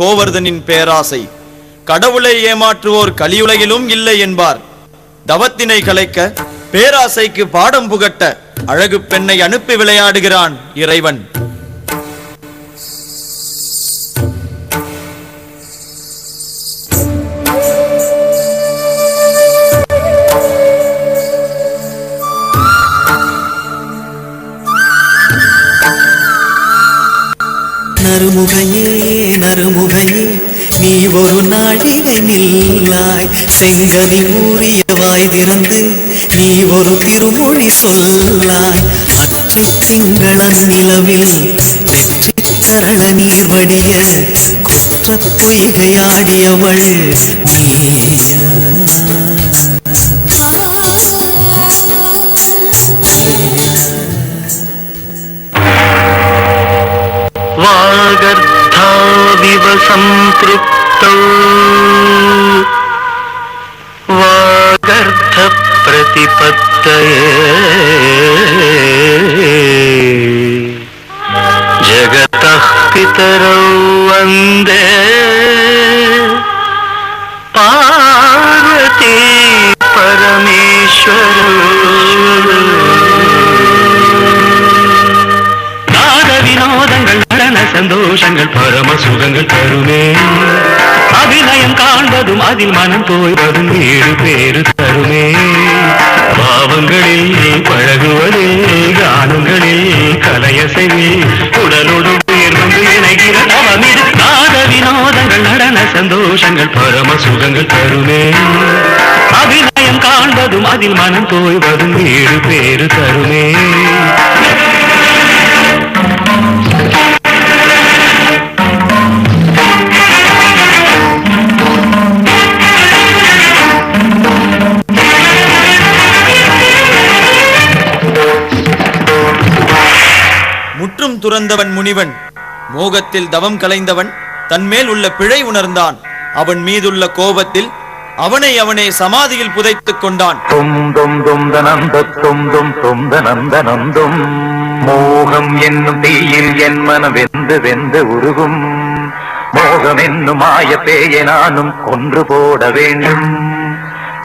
கோவர்தனின் பேராசை. கடவுளை ஏமாற்றுவோர் கலியுலகிலும் இல்லை என்பார். தவத்தினை கலைக்க, பேராசைக்கு பாடம் புகட்ட அழகு பெண்ணை அனுப்பி விளையாடுகிறான் இறைவன். நறுமுகையே நறுமுகையே நீ ஒரு நாழிகை நில்லாய். செங்கனி ஊறிய வாய் திறந்து நீ ஒரு திருமொழி சொல்லாய். அற்றை திங்கள நிலவில் நெற்றி தரள நீர் வடிய குற்ற பொய்கையாடியவள் நீயா? वागर्थाविव सम्पृक्तौ वागर्थ प्रतिपत्तये जगतः पितरौ वन्दे पार्वती परमेश्वरौ. வினோதங்கள் நடன சந்தோஷங்கள் பரம சுகங்கள் தருமே. அபிநயம் காண்பதும் அதில் மனம் தோய்வதும் வீடு பேரு தருமே. பாவங்களில் பழகுவதில் கானங்களில் கலையசைவில் உடலோடு உயிர் வந்து இணைகிற தவமிது. நாத வினோதங்கள் நடன சந்தோஷங்கள் பரம சுகங்கள் தருமே. அபிநயம் காண்பதும் அதில் மனம் தோய்வதும் வீடு பேரு தருமே. முற்றும் துறந்தவன் முனிவன். மோகத்தில் தவம் கலைந்தவன் தன்மேல் உள்ள பிழை உணர்ந்தான். அவன் மீதுள்ள கோபத்தில் அவனே சமாதியில் புதைத்துக் கொண்டான். மோகம் என்னும் தீயில் என் மனம் வெந்து வெந்து உருகும். மோகம் என்னும் மாய பேயை நானும் கொன்று போட வேண்டும்.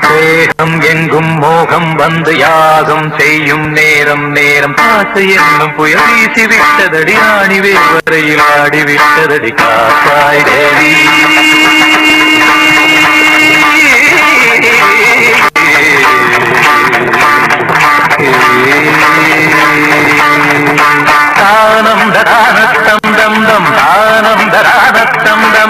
தேகம் எங்கும் மோகம் வந்து யாகம் செய்யும் நேரம் நேரம் ஆசை என்னும் புயல் வீசி விட்டதடி. ஆணி வேவரையில் ஆடி விட்டதடி. காப்பாய் தேவி தானம் தரானத்தம் தம் தம் தானம் தரானத்தம் தம்